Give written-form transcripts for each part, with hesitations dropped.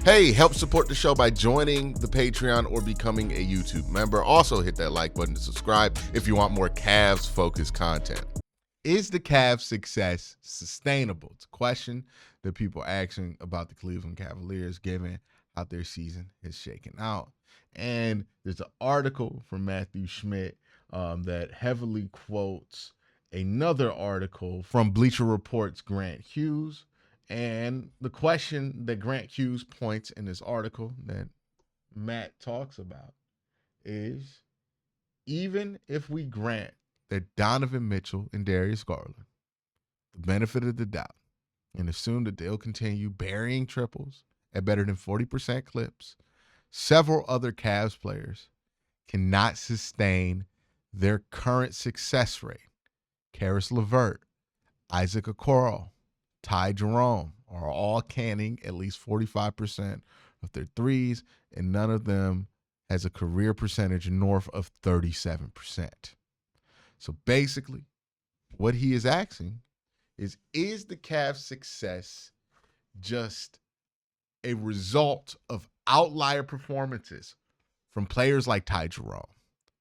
Hey, help support the show by joining the Patreon or becoming a YouTube member. Also, hit that like button to subscribe if you want more Cavs-focused content. Is the Cavs' success sustainable? It's a question that people are asking about the Cleveland Cavaliers, given how their season is shaken out. And there's an article from Matthew Schmidt that heavily quotes another article from Bleacher Report's Grant Hughes. And the question that Grant Hughes points in this article that Matt talks about is, even if we grant that Donovan Mitchell and Darius Garland the benefit of the doubt and assume that they'll continue burying triples at better than 40% clips, several other Cavs players cannot sustain their current success rate. Karis LeVert, Isaac Okoro, Ty Jerome are all canning at least 45% of their threes, and none of them has a career percentage north of 37%. So basically, what he is asking is the Cavs' success just a result of outlier performances from players like Ty Jerome,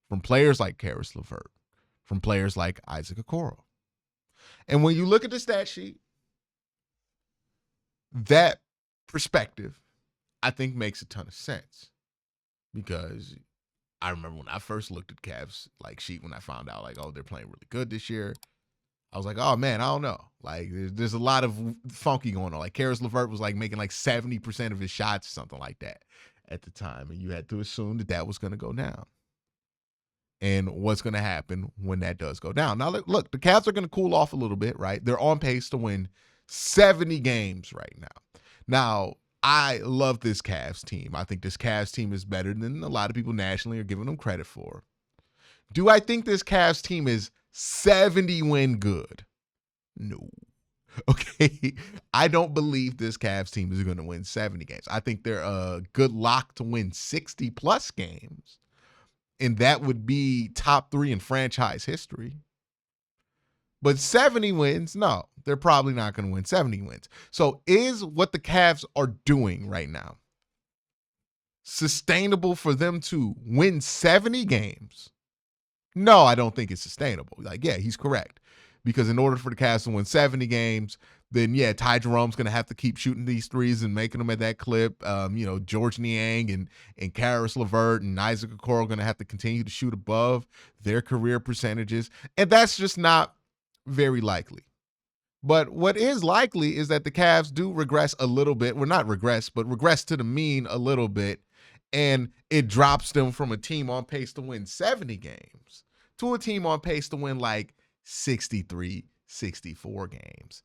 from players like Karis LeVert, from players like Isaac Okoro? And when you look at the stat sheet, that perspective, I think, makes a ton of sense, because I remember when I first looked at Cavs sheet, when I found out oh, they're playing really good this year, I was like, oh man, I don't know. There's a lot of funky going on. Karis LeVert was making 70% of his shots, something like that at the time. And you had to assume that was going to go down. And what's going to happen when that does go down? Now, look, the Cavs are going to cool off a little bit, right? They're on pace to win 70 games right now. Now, I love this Cavs team. I think this Cavs team is better than a lot of people nationally are giving them credit for. Do I think this Cavs team is 70 win good? No. Okay. I don't believe this Cavs team is going to win 70 games. I think they're a good lock to win 60 plus games. And that would be top 3 in franchise history. But 70 wins, no, they're probably not going to win 70 wins. So is what the Cavs are doing right now sustainable for them to win 70 games? No, I don't think it's sustainable. Yeah, he's correct. Because in order for the Cavs to win 70 games, then yeah, Ty Jerome's going to have to keep shooting these threes and making them at that clip. George Niang and Karis LeVert and Isaac Okoro are going to have to continue to shoot above their career percentages. And that's just not very likely. But what is likely is that the Cavs do regress a little bit. Well, not regress, but regress to the mean a little bit. And it drops them from a team on pace to win 70 games to a team on pace to win 63, 64 games.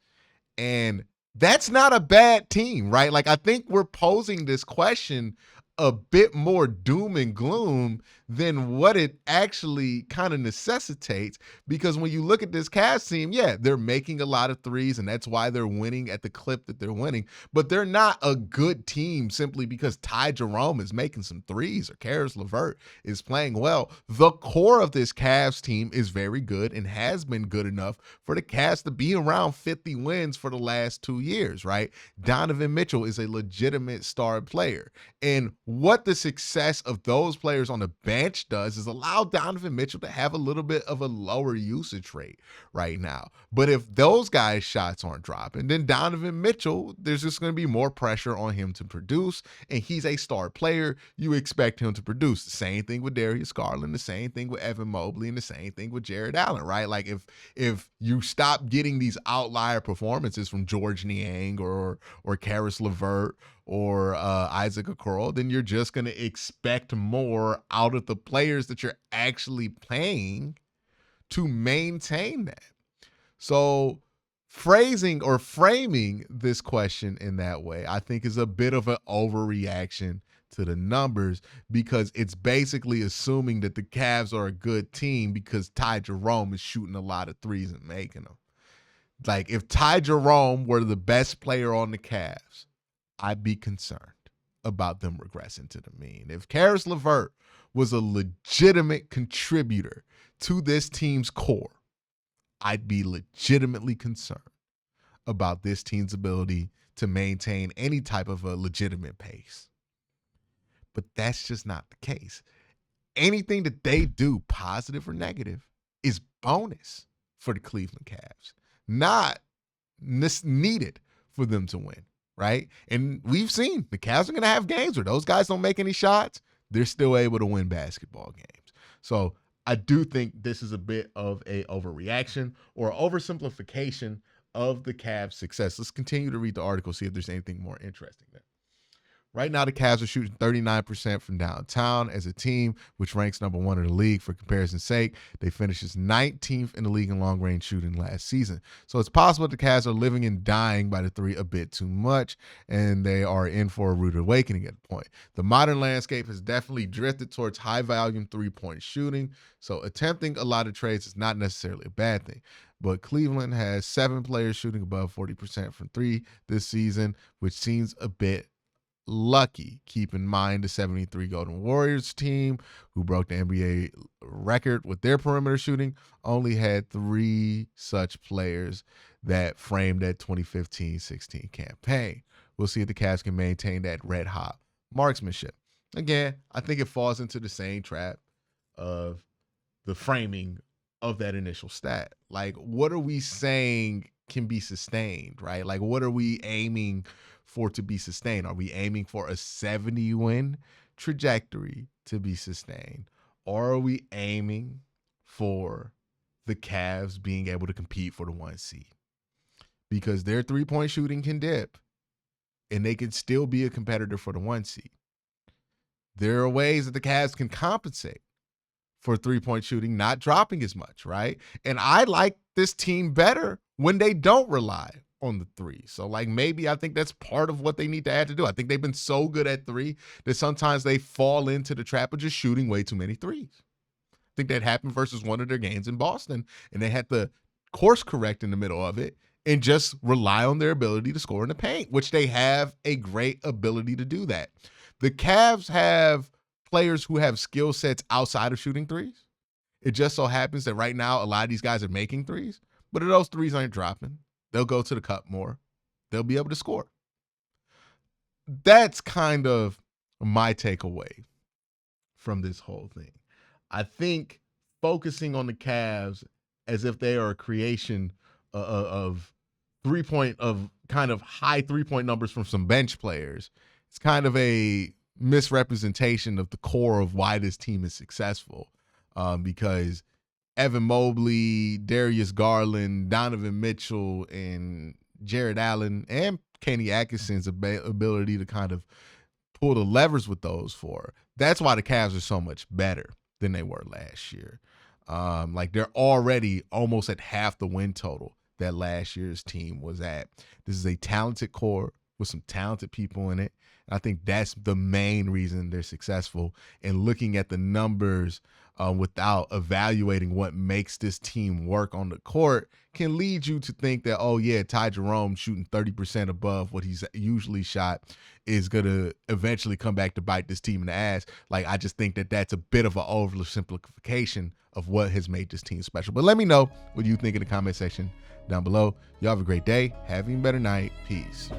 And that's not a bad team, right? I think we're posing this question a bit more doom and gloom than what it actually kind of necessitates, because when you look at this Cavs team, yeah, they're making a lot of threes, and that's why they're winning at the clip that they're winning, but they're not a good team simply because Ty Jerome is making some threes or Karis LeVert is playing well. The core of this Cavs team is very good and has been good enough for the Cavs to be around 50 wins for the last 2 years, right? Donovan Mitchell is a legitimate star player, and what the success of those players on the bench does is allow Donovan Mitchell to have a little bit of a lower usage rate right now. But if those guys' shots aren't dropping, then Donovan Mitchell, there's just going to be more pressure on him to produce, and he's a star player. You expect him to produce. The same thing with Darius Garland, the same thing with Evan Mobley, and the same thing with Jared Allen, right? If you stop getting these outlier performances from George Niang or Karis LeVert or Isaac Okoro, then you're just going to expect more out of the players that you're actually playing to maintain that. So phrasing or framing this question in that way, I think, is a bit of an overreaction to the numbers, because it's basically assuming that the Cavs are a good team because Ty Jerome is shooting a lot of threes and making them. If Ty Jerome were the best player on the Cavs, I'd be concerned about them regressing to the mean. If Karis LeVert was a legitimate contributor to this team's core, I'd be legitimately concerned about this team's ability to maintain any type of a legitimate pace. But that's just not the case. Anything that they do, positive or negative, is bonus for the Cleveland Cavs, not needed for them to win, right? And we've seen the Cavs are going to have games where those guys don't make any shots. They're still able to win basketball games. So I do think this is a bit of a overreaction or oversimplification of the Cavs' success. Let's continue to read the article, see if there's anything more interesting there. Right now, the Cavs are shooting 39% from downtown as a team, which ranks number 1 in the league. For comparison's sake, they finished 19th in the league in long-range shooting last season. So it's possible the Cavs are living and dying by the three a bit too much, and they are in for a rude awakening at the point. The modern landscape has definitely drifted towards high-volume three-point shooting, so attempting a lot of trades is not necessarily a bad thing. But Cleveland has 7 players shooting above 40% from three this season, which seems a bit lucky. Keep in mind the 73 Golden Warriors team, who broke the NBA record with their perimeter shooting, only had 3 such players that framed that 2015-16 campaign. We'll see if the Cavs can maintain that red hot marksmanship. Again, I think it falls into the same trap of the framing of that initial stat. Like, what are we saying can be sustained, right? Like, what are we aiming for to be sustained? Are we aiming for a 70-win trajectory to be sustained? Or are we aiming for the Cavs being able to compete for the 1 seed? Because their three-point shooting can dip, and they can still be a competitor for the 1 seed. There are ways that the Cavs can compensate for three-point shooting not dropping as much, right? And I like this team better when they don't rely on the three. So, like, maybe I think that's part of what they need to add to do. I think they've been so good at three that sometimes they fall into the trap of just shooting way too many threes. I think that happened versus one of their games in Boston, and they had to course correct in the middle of it and just rely on their ability to score in the paint, which they have a great ability to do that. The Cavs have players who have skill sets outside of shooting threes. It just so happens that right now a lot of these guys are making threes, but those threes aren't dropping. They'll go to the cup more. They'll be able to score. That's kind of my takeaway from this whole thing. I think focusing on the Cavs as if they are a creation of kind of high three-point numbers from some bench players, it's kind of a misrepresentation of the core of why this team is successful. Because Evan Mobley, Darius Garland, Donovan Mitchell, and Jared Allen, and Kenny Atkinson's ability to kind of pull the levers with those four. That's why the Cavs are so much better than they were last year. Like, they're already almost at half the win total that last year's team was at. This is a talented core with some talented people in it. And I think that's the main reason they're successful. And looking at the numbers without evaluating what makes this team work on the court can lead you to think that, oh yeah, Ty Jerome shooting 30% above what he's usually shot is going to eventually come back to bite this team in the ass. Like, I just think that that's a bit of an oversimplification of what has made this team special. But let me know what you think in the comment section down below. Y'all have a great day. Have an even better night. Peace.